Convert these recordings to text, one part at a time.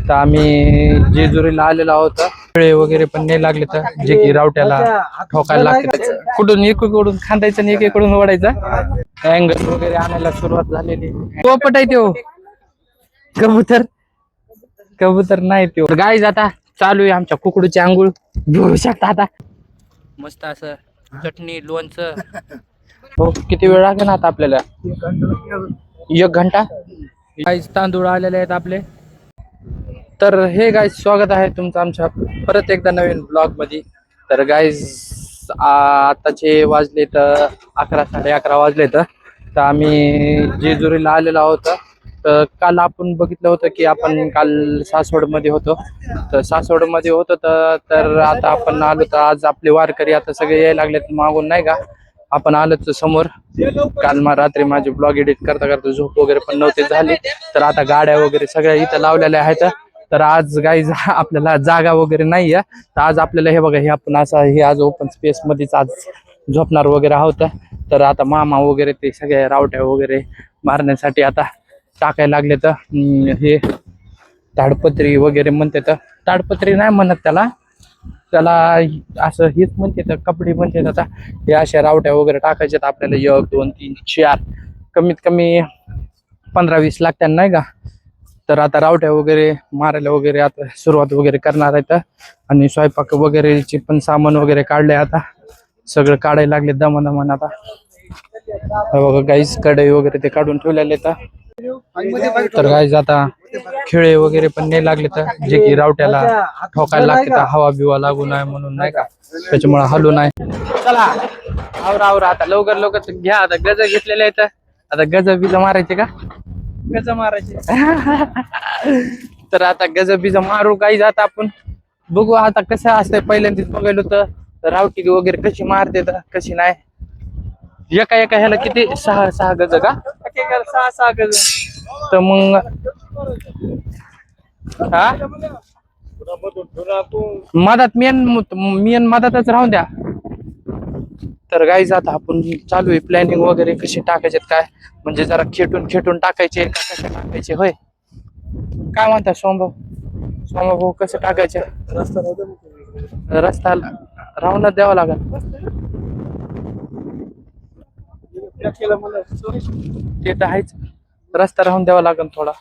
तर आम्ही जेजुरीला आलेलो आहोत. वेळे वगैरे पण नाही लागले तर जे की रावट्याला ठोकायला लागते. कुठून एकीकडून खांदायचं आणि एकीकडून ओढायचं. अँगल वगैरे आणायला सुरुवात झालेली. पोपट आहे तो कबूतर. कबूतर नाही तो गाय जाता चालू आहे आमच्या कुकडूची आंघोळ घेऊ शकता. आता मस्त असं चटणी लोणचं. हो किती वेळ लागेल आता आपल्याला? 1 घंटा. गाईस तांदूळ आलेले आहेत आपले. तर हे गाईस स्वागत आहे तुमचं आमच्या परत एकदा नवीन ब्लॉग मध्ये. तर गाईस आताचे वाजले तर 11 11:30 वाजले तर आम्ही जेजुरीला आलेलो आहोत. तर काल आपण बघितलं होतं की आपण काल सासवड मध्ये होतो. तर सासवड मध्ये होतो तर आता आपण आलो. तर आज आपले वारकरी आता सगळे यायला लागलेत मागून नाही का. आपण आलोच समोर. काल रात्री माझे ब्लॉग एडिट करता करता झोप वगैरे पण नव्हते झाली. तर आता गाड्या वगैरे सगळ्या इथं लावलेल्या आहेत. तर आज गाईज आपल्याला जागा वगैरे नाहीये. तर आज आपल्याला हे बघा हे आपण असं हे आज ओपन स्पेस मध्येच आज झोपणार वगैरे आहोत. तर आता मामा वगैरे ते सगळे रावट्या वगैरे मारण्यासाठी आता टाकायला लागले. तर हे ताडपत्री वगैरे म्हणते. तर ताडपत्री नाही म्हणत त्याला असं हेच म्हणते. तर कपडे म्हणते. आता हे अशा रावट्या वगैरे टाकायच्यात आपल्याला 1 2 3 4 कमीत कमी 15-20 लागतात नाही का. तर आता रावट्या वगैरे मारायला वगैरे आता सुरुवात वगैरे करणार आहेत. आणि स्वयंपाक वगैरेचे पण सामान वगैरे काढले. आता सगळं काढायला लागले दमन. आता बघा गाईस कढई वगैरे ते काढून ठेवलेले. तर गाईज आता खिळे वगैरे पण नाही लागले तर जे की रावट्याला ठोकायला लागते. तर हवा बिवा लागू नये म्हणून नाही का. त्याच्यामुळे हलू नाही. चला आवरा आता लवकर लवकर घ्या. आता गज घेतलेले आहेत. आता गज बिज मारायचे का? गज मारायचे. तर आता गज बिज मारू काही जात आपण बघू आता कसं असतंय. पहिल्यांदाच बघायला तर रावटी वगैरे कशी मारते तर कशी नाही. एका ह्याला किती 6 गज का? 6 गज. तर मग हा मधात मेन मधातच राहून द्या. तर गाईज आता आपण चालू आहे प्लॅनिंग वगैरे कशी टाकायचे काय म्हणजे जरा खेटून टाकायचे का कसे टाकायचे होय. काय म्हणता सोमभाऊ कसं टाकायचे? रस्ता राहूनच द्यावा लागेल. ते तर आहेच. रस्ता राहून द्यावा लागेल थोडा.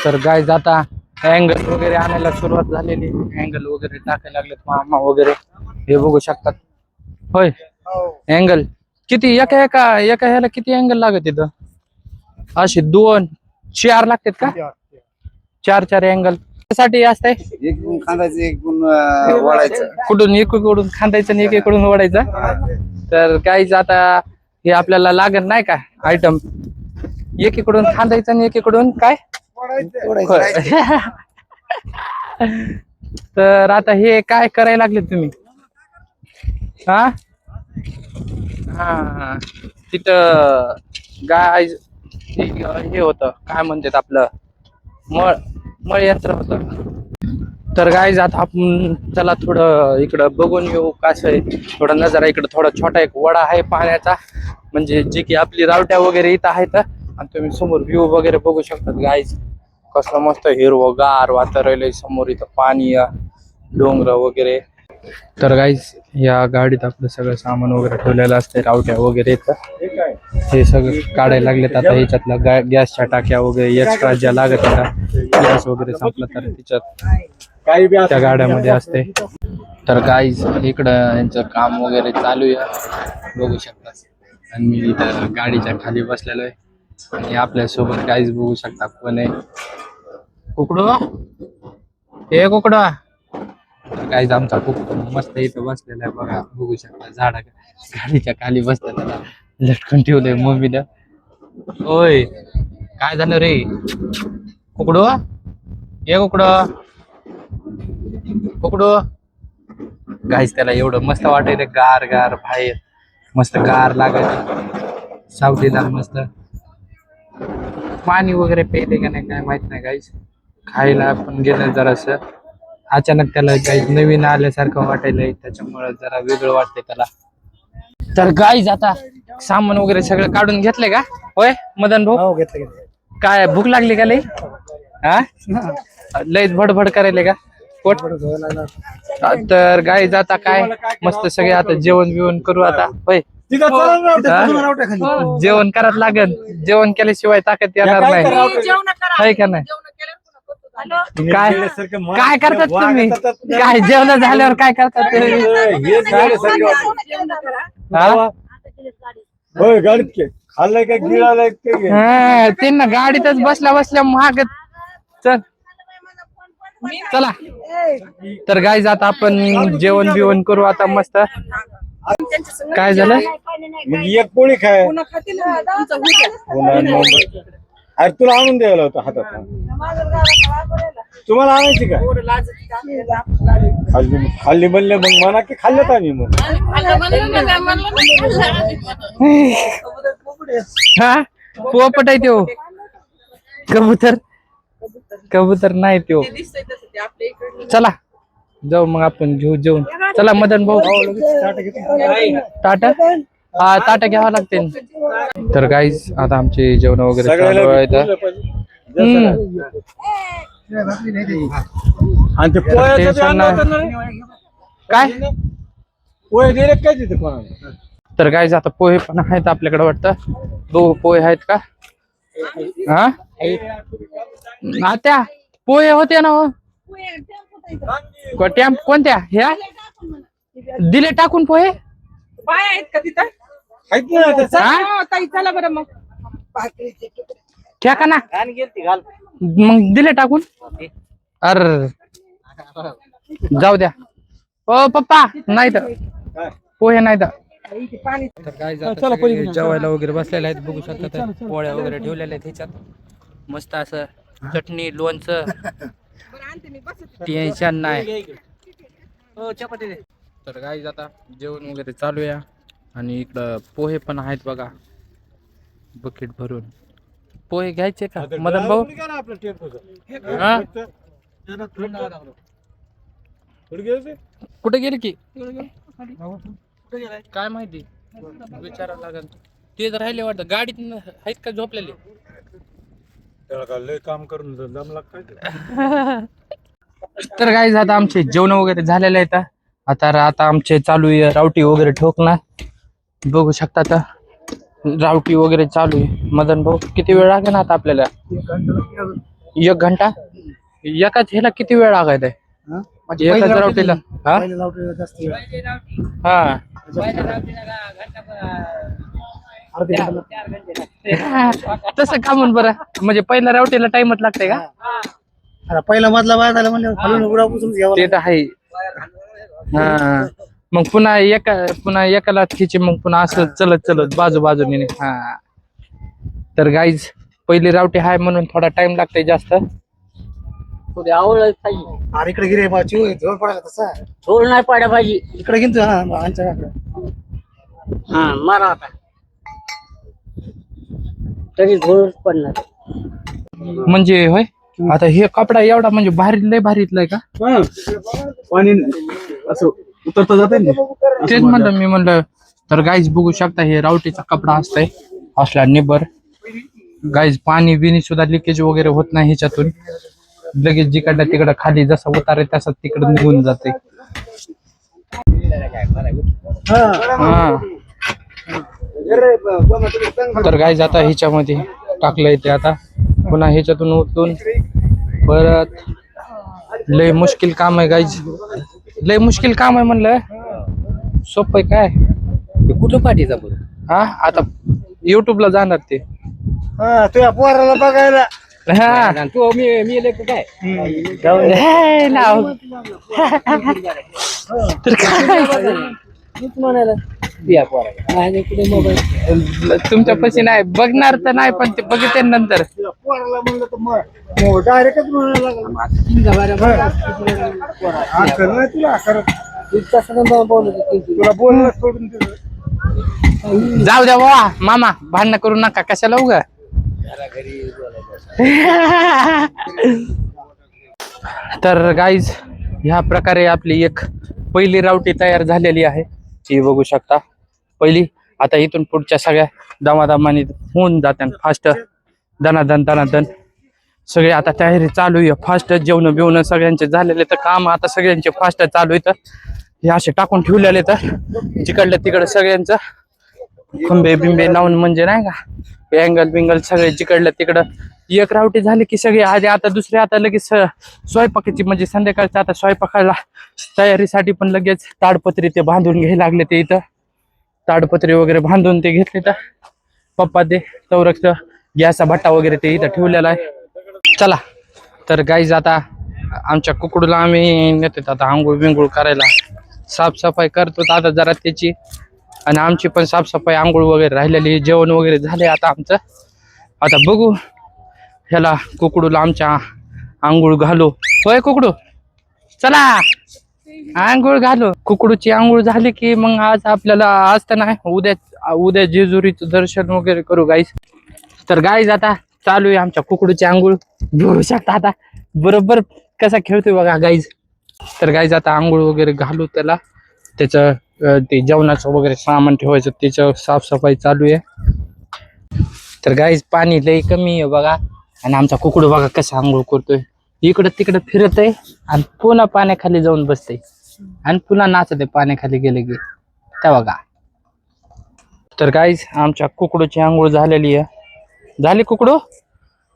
तर गाईज आता अँगल वगैरे आणायला सुरुवात झालेली. अँगल वगैरे टाकायला लागलेत मामा वगैरे हे बघू शकतात होय. अँगल किती एका ह्याला किती अँगल लागत तिथं? असे 2 4 लागतात का? 4 अँगल साठी असतंय. खांदायचं एक ओढायचं. कुठून एकीकडून खांदायचं आणि एकीकडून ओढायचं. तर काहीच आता हे आपल्याला लागत नाही का आयटम. एकीकडून खांदायचं आणि एकीकडून काय तर आता हे काय करायला लागले तुम्ही? हा तिथं गाय हे होतं काय म्हणतात आपलं मळ यंत्र होतं. तर गाईज आता आपण चला थोडं इकडं बघून येऊ कसं आहे. थोडा नजारा इकडं थोडा छोटा एक वडा आहे पाण्याचा म्हणजे जे की आपली रावट्या वगैरे इथं आहेत. आणि तुम्ही समोर व्ह्यू वगैरे बघू शकतात गाईज. कसं मस्त हिरवंगार वातावरण समोर. इथं पाणी डोंगर वगैरे. तर गाईज या गाडीत आपलं सगळं सामान वगैरे ठेवलेलं असते. रावट्या वगैरे हे सगळं काढायला लागलेत. आता ह्याच्यातलं गॅसच्या टाक्या वगैरे एक्स्ट्रा ज्या लागत होत्या गॅस वगैरे संपला तर तिच्यात त्या गाड्यामध्ये असते. तर गाईज इकडं यांचं काम वगैरे चालू आहे बघू शकता. आणि मी इथं गाडीच्या खाली बसलेलो आहे. आणि आपल्यासोबत गाईज बघू शकता कोण आहे. कुकडू हे कुकडू. गाईज आमचा खूप मस्त इथं बसलेला आहे बघा बघू शकता. झाडा गाडीच्या खाली बसलेला लटकून ठेवलंय मम्मीनं. होय काय झालं रे कुकडू? हे कुकडू गाईज त्याला एवढं मस्त वाटायचं गार बाहेर मस्त गार लागायचं सावलीला. मस्त पाणी वगैरे प्यायले का नाही काय माहित नाही गाईज. खायला पण गेलं जरासं अचानक त्याला काही नवीन आल्यासारखं वाटायलंय त्याच्यामुळे जरा वेगळं वाटतंय त्याला. तर गाईज आता सामान वगैरे सगळं काढून घेतलंय का होय मदन भाऊ? घेतलं. काय भूक लागली का लई? हा लयच भडभड करायले का पोट तर गाईज आता काय मस्त सगळे आता जेवण बिवण करू आता होय जेवण करायला लागेल जेवण केल्याशिवाय ताकद येणार नाही आहे का नाही काय काय करतात तुम्ही काय जेवण झाल्यावर काय करतात खाल्लंय का गिळालंय त्यांना गाडीतच बसल्या बसल्या महाग चल चला तर गाईज आता आपण जेवण बिवण करू आता मस्त काय झालं मग एक पोळी खाय अरे तुला आणून द्यायला होतं हातात तुम्हाला आणायची का खाल्ली खाल्ली म्हणले मग म्हणा की खाल्लं आम्ही मग हा पोपट आहे तो कबूतर कबूतर नाही तो चला जाऊ मग आपण घेऊ जेवण चला मदन भाऊ ताटा हा ताटा घ्यावं लागते तर गाईज आता आमचे जेवण वगैरे चालू आहेत आणि ते टेन्शन नाही. काय पोहे दिले काय तिथे कोणाला तर गाईज आता पोहे पण आहेत आपल्याकडे वाटतं दो पोहे आहेत का हा त्या पोहे होते ना टॅम्प कोणत्या ह्या दिले टाकून पोहे बाय आहेत का तिथं आहेत ना ताई चला बरं मग क्या का ना मग दिले टाकून अर जाऊ द्या ओ पप्पा नाही तर पोहे नाही तर काय जेवायला वगैरे बसलेले आहेत बघू शकता पोळ्या वगैरे ठेवलेल्या आहेत ह्याच्यात मस्त असं चटणी लोणचं टेन्शन नाही तर काय आता जेवण वगैरे चालू आहे आणि इकडं पोहे पण आहेत बघा बकेट भरून पोहे घ्यायचे का मदन भाऊ हा? कुठे गेले की काय माहिती विचारावं लागेल ते तर राहिले वाटतं गाडीत आहेत का झोपलेले लय काम करून जमला काय तर काय आता आमचे जेवण वगैरे झालेले आहेत आता आमचे चालू आहे रावटी वगैरे ठोकणार बघू शकता आता रावटी वगैरे चालू आहे मदन भाऊ किती वेळ लागेल आता आपल्याला 1 घंटा एकाच ह्याला किती वेळ लागायचा एकाच रावटीला हा तसं का म्हणून बरं म्हणजे पहिल्या रावटीला टाइमच लागतंय का पहिला मधला बाय झाला म्हणजे ते तर आहे हा मग पुन्हा एकाला खिचे मग पुन्हा असं चलत चलत बाजूने हा तर गाईज पहिली रावटी हाय म्हणून थोडा टाइम लागतोय जास्त आवड अरे इकडे गिरे झोल पडायला तसा झोल नाही पाड्या पाहिजे इकडे घेतो हा हा मारा आता तरी झोल पडणार म्हणजे होय आता हे कपडा एवढा म्हणजे लय भारीतलाय का पाणी असं उतरता जाते तेच म्हणलं मी म्हणलं तर गाईज बघू शकता हे रावटीचा कपडा असतंय असला निबर गाईज पाणी बिनी सुद्धा लिकेज वगैरे होत नाही ह्याच्यातून लगेच जिकडल्या तिकडं खाली जसा उतारे तसा तिकडं निघून जाते तर गाईज आता ह्याच्यामध्ये टाकलंय ते आता पुन्हा ह्याच्यातून उतरून परत लय मुश्किल काम आहे गाईज लय मुश्किल काम आहे म्हणलं सोपं काय कुठं पाठीचा बरं हा आता युट्यूबला जाणार ते हा तुझ्या पोराला बघायला हा तू मी लेख काय हे नाव. तर काय म्हणाला तुमच्या पशी नाही बघणार तर नाही पण ते बघते नंतर पोराला म्हणलं तर डायरेक्टच म्हणायला तुला बोलणं सोडून दिलं जाऊ द्या बाबा मामा भांडणं करू नका कशाला उगा तर गाईज ह्या प्रकारे आपली एक पहिली रावटी तयार झालेली आहे ती बघू शकता पहिली आता इथून पुढच्या सगळ्या दमादमाने होऊन जात्या फास्ट दनादन सगळे आता तयारी चालू आहे. फास्ट जेवण बिवणं सगळ्यांचे झालेले तर काम आता सगळ्यांचे फास्ट चालू आहे. तर हे असे टाकून ठेवलेले तर जिकडलं तिकडं सगळ्यांचं खंबे बिंबे लावून म्हणजे नाही का अँगल बिंगल सगळे जिकडलं तिकडं एक रावटी झाली की सगळे आधी आता दुसरे आता लगेच स्वयंपाकाची म्हणजे संध्याकाळचं आता स्वयंपाकाला तयारीसाठी पण लगेच ताडपत्री ते बांधून घ्यायला लागले. ते इथं ताडपत्री वगैरे बांधून ते घेतले तर पप्पा ते तवरक्ष गॅसचा भट्टा वगैरे ते इथं ठेवलेला आहे. चला तर गाईज आता आमच्या कुकडूला आम्ही नेतो आता आंघोळ बिंघोळ करायला. साफसफाई करतो आता जरा त्याची आणि आमची पण साफसफाई आंघोळ वगैरे राहिलेली जेवण वगैरे झाले आता आमचं. आता बघू ह्याला कुकडूला आमच्या आंघोळ घालू. होय कुकडू चला आंघोळ घालू. कुकडूची आंघोळ झाली की मग आज आपल्याला आज तर नाही उद्या जेजुरीचं दर्शन वगैरे करू गाईज. तर गाईज आता चालू आहे आमच्या कुकडूची आंघोळ. बघू शकता आता बरोबर कसा खेळतोय बघा गाईज. तर गाईज आता आंघोळ वगैरे घालू त्याला. त्याचं ते जेवणाचं वगैरे सामान ठेवायचं त्याचं साफसफाई चालू आहे. तर गाईज पाणी लई कमी आहे बघा आणि आमचा कुकडू बघा कसा आंघोळ करतोय. इकडं तिकडं फिरत आहे आणि पुन्हा पाण्याखाली जाऊन बसतंय आणि पुन्हा नाचत आहे पाण्याखाली गेले की त्या बघा. तर गाईज आमच्या कुकडूची आंघोळ झालेली आहे. झाली कुकडू.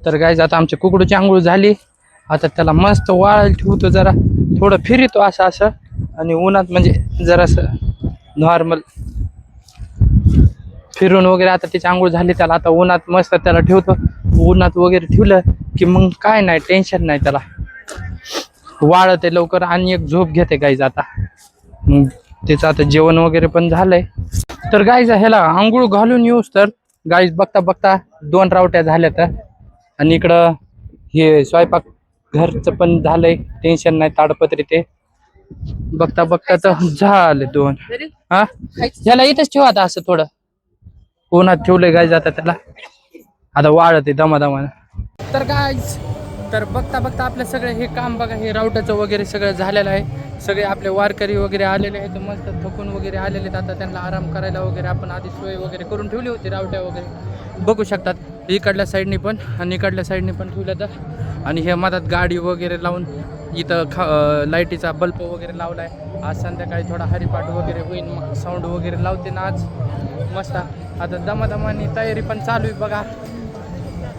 तर गाईज आता आमच्या कुकडूची आंघोळ झाली. आता त्याला मस्त वाळायला ठेवतो जरा थोडं फिरतो असं आणि उन्हात म्हणजे जरासं नॉर्मल फिरून वगैरे आता त्याची आंघोळ झाली. त्याला आता उन्हात मस्त त्याला ठेवतो. उन्हात वगैरे ठेवलं की मग काय नाही टेन्शन नाही त्याला वाळते लवकर आणि एक झोप घेते गाईज. आता मग त्याचं आता जेवण वगैरे पण झालंय. तर गाईज ह्याला आंघोळ घालून येऊस तर गाईज बघता बघता 2 रावट्या झाल्या. तर आणि इकडं हे स्वयंपाक घरचं पण झालंय टेन्शन नाही. ताडपत्री ते बघता बघता तर झाले 2. हा ह्याला इथंच ठेवा आता असं थोडं उन्हात ठेवलंय गाईज. आता त्याला आता वाळत दमादमानं. तर गाईज तर बघता बघता आपलं सगळं हे काम बघा हे रावटाचं वगैरे सगळं झालेलं आहे. सगळे आपले वारकरी वगैरे आलेले आहेत मस्त थकून वगैरे आलेले आहेत. आता त्यांना आराम करायला वगैरे आपण आधी सोय वगैरे करून ठेवली होती. रावट्या वगैरे बघू शकतात इकडल्या साईडनी पण आणि इकडल्या साईडनी पण ठेवलं तर आणि हे मधात गाडी वगैरे लावून इथं लाईटीचा बल्ब वगैरे लावला आहे. आज संध्याकाळी थोडा हरिपाठ वगैरे होईल मग साऊंड वगैरे लावते ना आज मस्त. आता दमादमानी तयारी पण चालू आहे बघा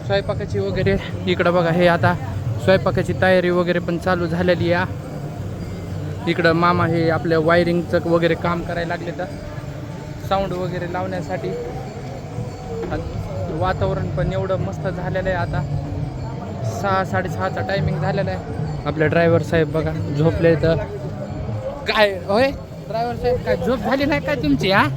स्वयंपाकाची वगैरे. इकडं बघा हे आता स्वयंपाकाची तयारी वगैरे पण चालू झालेली आहे. इकडं मामा हे आपल्या वायरिंगचं वगैरे काम करायला लागले तर साऊंड वगैरे लावण्यासाठी. वातावरण पण एवढं मस्त झालेलं आहे. आता 6-6:30चा टायमिंग झालेला आहे. आपले ड्रायव्हर साहेब बघा झोपले. तर काय होय ड्रायव्हर साहेब काय झोप झाली नाही काय तुमची. हा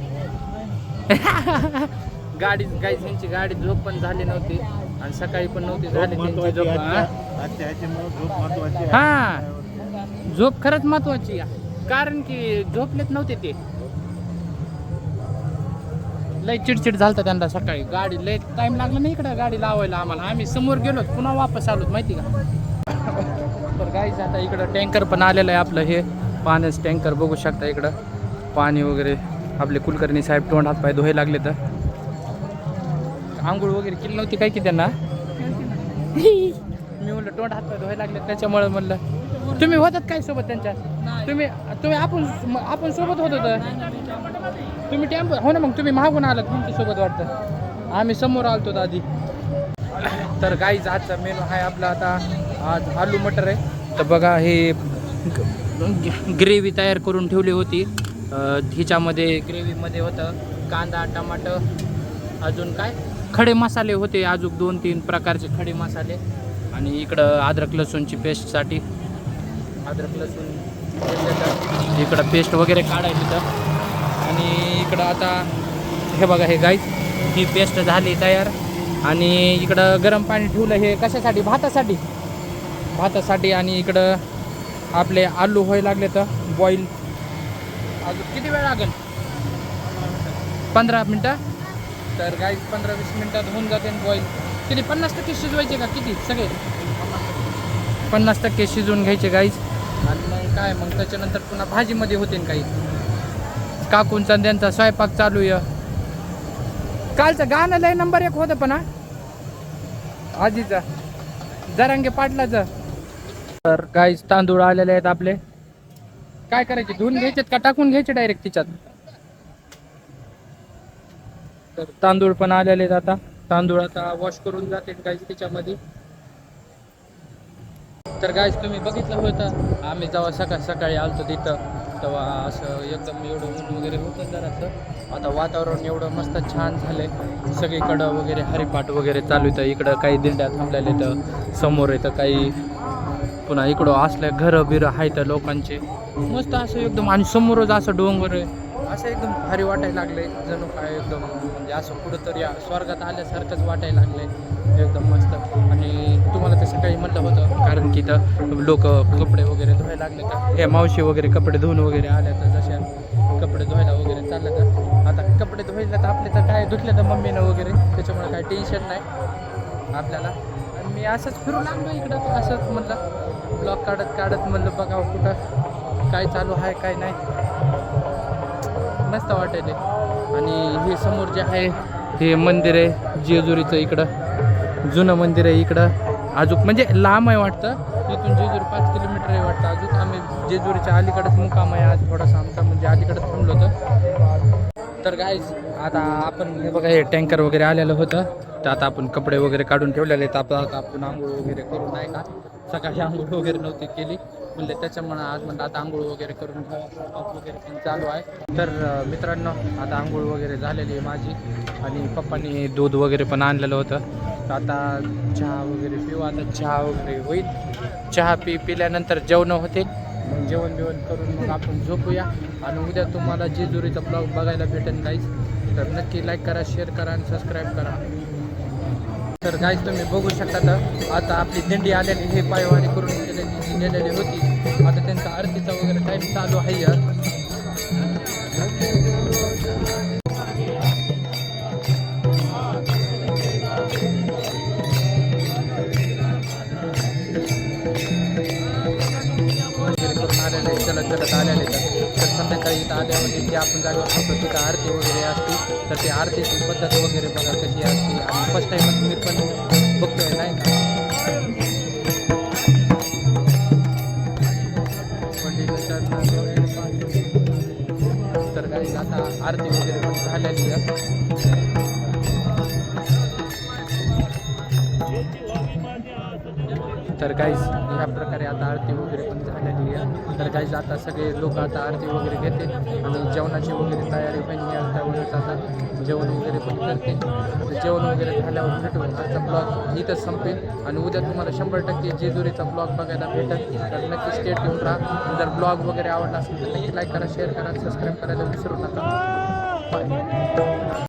गाडी यांची गाडी झोप पण झाली नव्हती आणि सकाळी पण नव्हती झाली त्यांची झोप. हा झोप खरंच महत्वाची कारण की झोपलेच नव्हते ते. लय चिडचिड झालता त्यांना सकाळी. गाडी लय टाइम लागला नाही इकडे गाडी लावायला आम्हाला. आम्ही समोर गेलो पुन्हा वापस आलोत माहिती का. तर गाईज आता इकडं टँकर पण आलेलं आहे आपलं हे पाण्याचं टँकर बघू शकता. इकडं पाणी वगैरे आपले कुलकर्णी साहेब तोंड हात पाय धुवायला लागले. तर आंघोळ वगैरे केली नव्हती काय की त्यांना. मी म्हणलं तोंड हात पाय धुवायला लागले त्याच्यामुळे म्हणलं तुम्ही होतात काय सोबत त्यांच्या. तुम्ही आपण सोबत होत होतं तुम्ही टेम्पो हो ना. मग तुम्ही मागून आलात तुमच्यासोबत वाटतं. आम्ही समोर आलतो आधी. तर गाईज आजचा मेनू आहे आपला आता आज आलू मटर आहे. तर बघा हे ग्रेव्ही तयार करून ठेवली होती. हिच्यामध्ये ग्रेव्हीमध्ये होतं कांदा टमाटर अजून काय खडे मसाले होते अजून 2-3 प्रकारचे खडे मसाले आणि इकडं अद्रक लसूणची पेस्टसाठी अद्रक लसूण इकडं पेस्ट वगैरे काढायची. तर आणि इकडं आता हे बघा हे गाईज ही पेस्ट झाली तयार आणि इकडं गरम पाणी ठेवलं हे कशासाठी भातासाठी आणि इकडं आपले आलू व्हायला लागले तर बॉईल. अजून किती वेळ लागेल 15 मिनटं. तर गाईज 15-20 मिनटात होऊन जाते बॉईल. किती 50% शिजवायचे का किती सगळे 50% शिजवून घ्यायचे गाईज. आणि मग काय मग त्याच्यानंतर पुन्हा भाजीमध्ये होते काही. काकूंचा त्यांचा स्वयंपाक चालू आहे. कालचं गाणं लय नंबर 1 होतं पण आजीचा जरांगे पाटलाच. तर गाईस तांदूळ आलेले आहेत आपले. काय करायचे, धुवून घ्यायचे का टाकून घ्यायचे डायरेक्ट तिच्यात? तर तांदूळ पण आलेले आहेत. आता तांदूळ आता वॉश करून जाते गाईस त्याच्यामध्ये. तर गाईस तुम्ही बघितलं होतं आम्ही जेव्हा सकाळी आलतो तिथं, तेव्हा असं एकदम एवढं ऊन वगैरे होतं जरासं. आता वातावरण एवढं मस्त छान झालंय, सगळीकडं वगैरे हरिपाठ वगैरे चालू येतं. इकडं काही दिंड्या थांबलेल्या येतं, समोर येतं काही, पुन्हा इकडं असल्या घरं बिरं आहेत लोकांचे मस्त असं एकदम. आणि समोरच असं डोंगर आहे, असं एकदम भारी वाटायला लागलंय, जणू काय एकदम म्हणजे असं कुठंतरी स्वर्गात आल्यासारखंच वाटायला लागलंय एकदम मस्त. आणि तुम्हाला तसं काही म्हटलं होतं कारण की इथं लोक कपडे वगैरे धुवायला लागले तर, हे मावशी वगैरे कपडे धुवून वगैरे आल्या तर, जशा कपडे धुवायला वगैरे चाललं तर. आता कपडे धुवायला तर आपले तर काय धुतले तर मम्मीनं वगैरे, त्याच्यामुळे काय टेन्शन नाही आपल्याला. आणि मी असंच फिरून लागलो इकडं, असंच म्हटलं ब्लॉग काढत म्हणलं बघावं कुठं काय चालू आहे काय नाही, मस्त वाटेल. आणि हे समोर जे आहे हे मंदिर आहे जेजुरीचं, इकडं जुनं मंदिर आहे इकडं. अजून म्हणजे लांब आहे वाटतं इथून, जेजुरी 5 किलोमीटर आहे वाटतं. अजून आम्ही जेजुरीच्या अलीकडंच मुक्काम आहे आज थोडासा आमचा, म्हणजे अलीकडंच थांबलो होतं. तर गाईज आता आपण हे बघा, हे टँकर वगैरे आलेलं होतं, तर आता आपण कपडे वगैरे काढून ठेवलेले आहेत. आता आपण आंघोळ वगैरे करून नाही का, सकाळी आंघोळ वगैरे नव्हती केली म्हणजे त्याच्यामुळे आज म्हणलं आता आंघोळ वगैरे करून पाऊस वगैरे पण चालू आहे. तर मित्रांनो आता आंघोळ वगैरे झालेली आहे माझी, आणि पप्पांनी दूध वगैरे पण आणलेलं होतं. तर आता चहा वगैरे पिऊ, आता चहा वगैरे होईल. चहा पिल्यानंतर जेवणं होतील, मग जेवण करून मग आपण झोपूया. आणि उद्या तुम्हाला जेजुरीचा ब्लॉग बघायला भेटेल गाईज. तर नक्की लाईक करा, शेअर करा आणि सबस्क्राईब करा. तर गाईज तुम्ही बघू शकता, तर आता आपली दिंडी आलेली हे पायवारी करून गेलेली होती. आता त्यांचा आरतीचा वगैरे टाईम चालू आहे यार. चलत आलेले तर संध्याकाळी इथं आल्यामध्ये जे आपण जागेवर होतो तिथं आरती वगैरे असते. तर ती आरतीची पद्धत वगैरे बघा कशी असते. आणि फर्स्ट टाईमच मी पण बघतोय नाही का. तर काही आता आरती वगैरे पण झालेली आहे. तर गाईज ह्या प्रकारे आता आरती वगैरे पण झालेली आहे. तर गाईज आता सगळे लोक आता आरती वगैरे घेते आणि जेवणाची वगैरे तयारी पण त्यावेळेस आता जेवण वगैरे पण करते. तर जेवण वगैरे झाल्यावर भेटू. आजचा ब्लॉग इथंच संपेल आणि उद्या तुम्हाला 100% जेजुरीचा ब्लॉग बघायला भेटेल. तर नक्की स्टे ट्यून राहा. जर ब्लॉग वगैरे आवडला असेल तर नक्की लाईक करा, शेअर करा, सबस्क्राईब करायला विसरू नका. बाय.